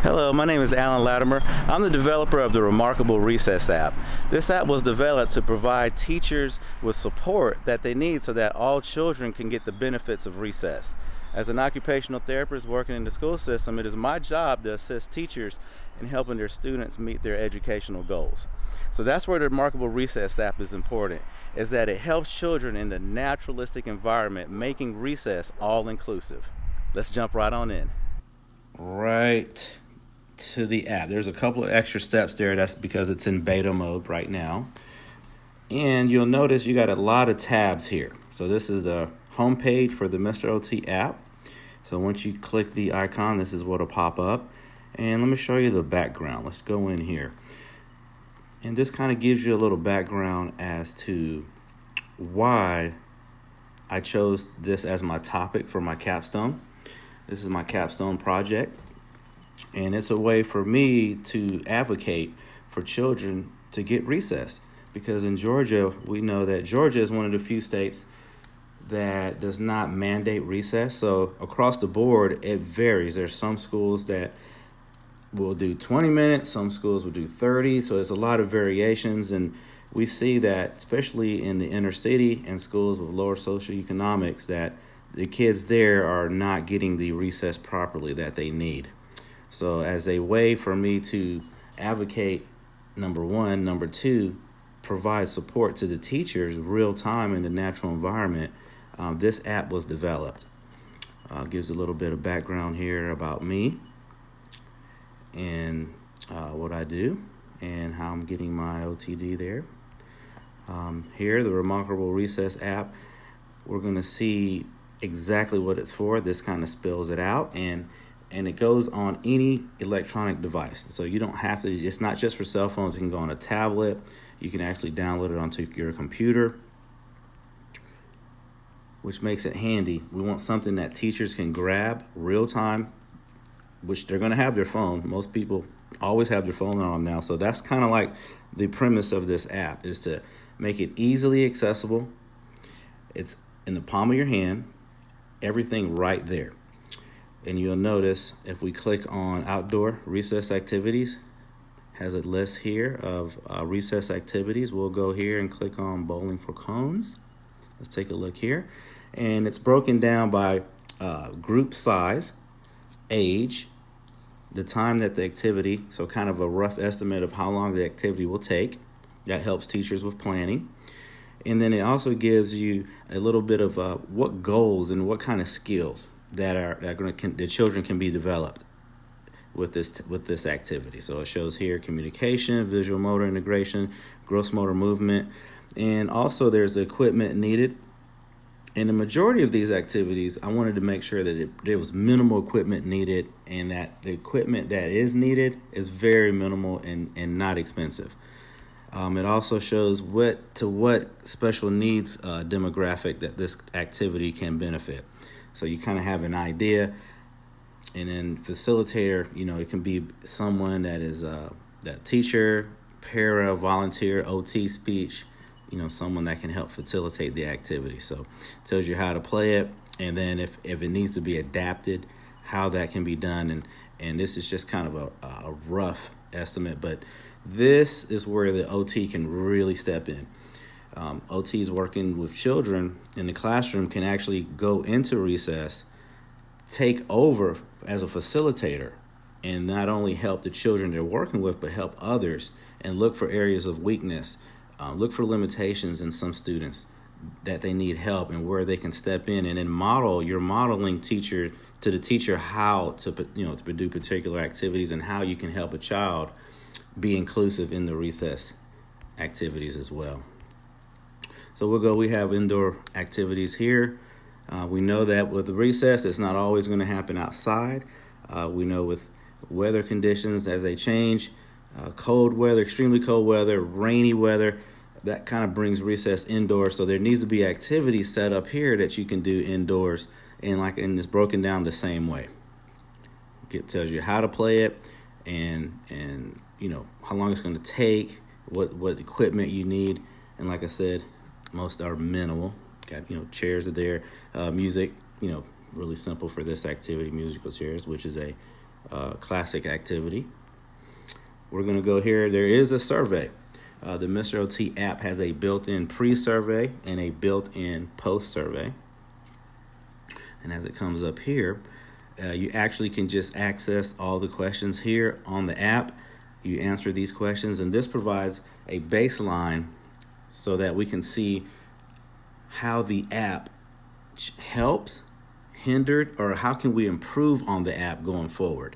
Hello, my name is Alan Latimer. I'm the developer of the Remarkable Recess app. This app was developed to provide teachers with support that they need so that all children can get the benefits of recess. As an occupational therapist working in the school system, it is my job to assist teachers in helping their students meet their educational goals. So that's where the Remarkable Recess app is important, is that it helps children in the naturalistic environment, making recess all-inclusive. Let's jump right on in. Right to the app. There's a couple of extra steps there. That's because it's in beta mode right now. And you'll notice you got a lot of tabs here. So this is the home page for the Mr. OT app. So once you click the icon, this is what will pop up. And let me show you the background. Let's go in here. And this kind of gives you a little background as to why I chose this as my topic for my capstone. This is my capstone project. And it's a way for me to advocate for children to get recess. Because in Georgia, we know that Georgia is one of the few states that does not mandate recess. So across the board, it varies. There's some schools that will do 20 minutes, some schools will do 30. So there's a lot of variations. And we see that, especially in the inner city and schools with lower socioeconomics, that the kids there are not getting the recess properly that they need. So as a way for me to advocate, number one, number two, provide support to the teachers real time in the natural environment, this app was developed. Gives a little bit of background here about me and what I do and how I'm getting my OTD there. Here, the Remarkable Recess app, we're going to see exactly what it's for. This kind of spells it out, and it goes on any electronic device. So you don't have to, it's not just for cell phones. It can go on a tablet. You can actually download it onto your computer, which makes it handy. We want something that teachers can grab real time, which they're going to have their phone. Most people always have their phone on now. So that's kind of like the premise of this app, is to make it easily accessible. It's in the palm of your hand, everything right there. And you'll notice if we click on outdoor recess activities, has a list here of recess activities. We'll go here and click on bowling for cones. Let's take a look here. And it's broken down by group size, age, the time that the activity, so kind of a rough estimate of how long the activity will take. That helps teachers with planning. And then it also gives you a little bit of what goals and what kind of skills that the children can be developed with this activity. So it shows here communication, visual motor integration, gross motor movement, and also there's the equipment needed. In the majority of these activities, I wanted to make sure that there was minimal equipment needed, and that the equipment that is needed is very minimal and not expensive. It also shows what special needs demographic that this activity can benefit. So you kind of have an idea. And then facilitator, it can be someone that is that teacher, para, volunteer, OT, speech, someone that can help facilitate the activity. So it tells you how to play it, and then if it needs to be adapted, how that can be done. And this is just kind of a rough estimate, but this is where the OT can really step in. OTs working with children in the classroom can actually go into recess, take over as a facilitator, and not only help the children they're working with, but help others and look for areas of weakness, look for limitations in some students that they need help and where they can step in, and then you're modeling to the teacher how to do particular activities and how you can help a child be inclusive in the recess activities as well. So we have indoor activities here. We know that with the recess, it's not always going to happen outside. We know with weather conditions as they change, cold weather, extremely cold weather, rainy weather, that kind of brings recess indoors. So there needs to be activities set up here that you can do indoors, and it's broken down the same way. It tells you how to play it, and how long it's going to take, what equipment you need, and like I said, most are minimal. Got chairs are there, music, really simple for this activity, musical chairs, which is a classic activity. We're going to go here. There is a survey. The Mr. OT app has a built-in pre-survey and a built-in post-survey. And as it comes up here, you actually can just access all the questions here on the app. You answer these questions, and this provides a baseline so that we can see how the app helps, hindered, or how can we improve on the app going forward.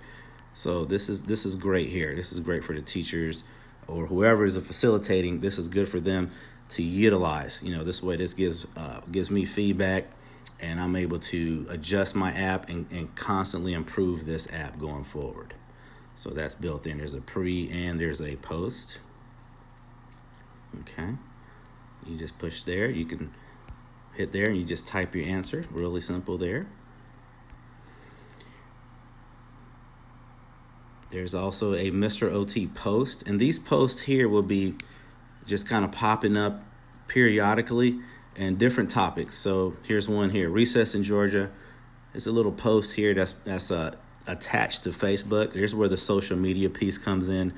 So this is great here. This is great for the teachers or whoever is facilitating. This is good for them to utilize. This way, this gives me feedback, and I'm able to adjust my app and constantly improve this app going forward. So that's built in. There's a pre and there's a post. Okay. You just push there. You can hit there and you just type your answer. Really simple there. There's also a Mr. OT post, and these posts here will be just kind of popping up periodically and different topics. So here's one here, recess in Georgia. There's a little post here that's attached to Facebook. Here's where the social media piece comes in.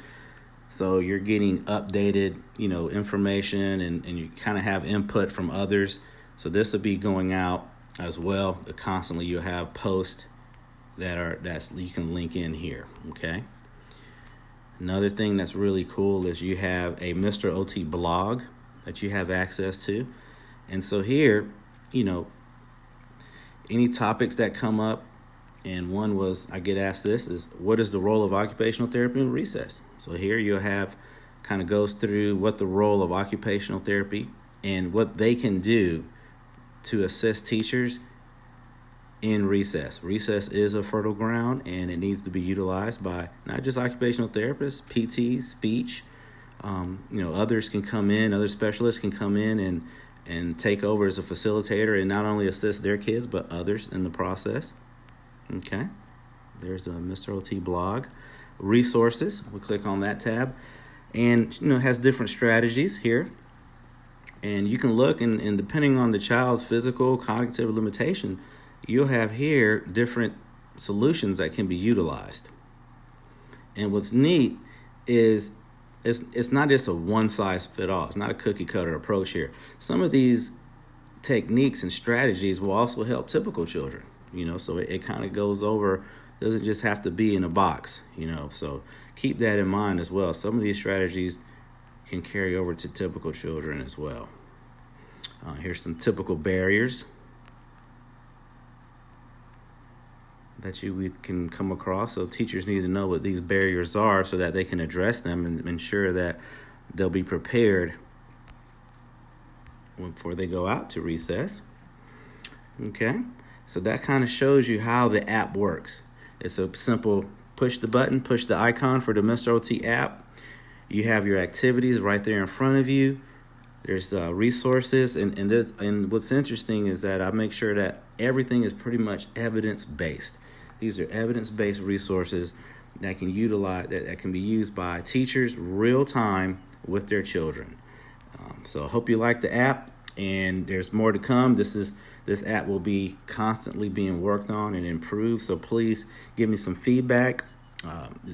So you're getting updated, information, and you kind of have input from others. So this will be going out as well. Constantly you'll have posts that's you can link in here. Okay. Another thing that's really cool is you have a Mr. OT blog that you have access to. And so here, any topics that come up, and one was, I get asked this, is what is the role of occupational therapy in recess? So here you'll have kind of goes through what the role of occupational therapy and what they can do to assist teachers in recess. Recess is a fertile ground, and it needs to be utilized by not just occupational therapists, PTs, speech. Others can come in, other specialists can come in and take over as a facilitator and not only assist their kids, but others in the process. Okay, there's the Mr. OT blog. Resources, we click on that tab, and it has different strategies here. And you can look, and depending on the child's physical, cognitive limitation, you'll have here different solutions that can be utilized. And what's neat is it's not just a one-size-fits-all. It's not a cookie-cutter approach here. Some of these techniques and strategies will also help typical children, so it kind of goes over, doesn't just have to be in a box, so keep that in mind as well. Some of these strategies can carry over to typical children as well. Here's some typical barriers that we can come across. So teachers need to know what these barriers are so that they can address them and ensure that they'll be prepared before they go out to recess. Okay, so that kind of shows you how the app works. It's a simple push the button, push the icon for the Mr. OT app. You have your activities right there in front of you. There's resources, and what's interesting is that I make sure that everything is pretty much evidence-based. These are evidence-based resources that can that can be used by teachers real time with their children. So I hope you like the app, and there's more to come. This app will be constantly being worked on and improved. So please give me some feedback.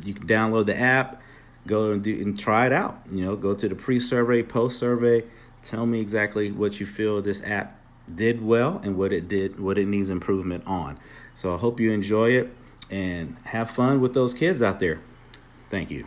You can download the app, go and try it out. Go to the pre-survey, post-survey. Tell me exactly what you feel this app did well and what it needs improvement on. So I hope you enjoy it and have fun with those kids out there. Thank you.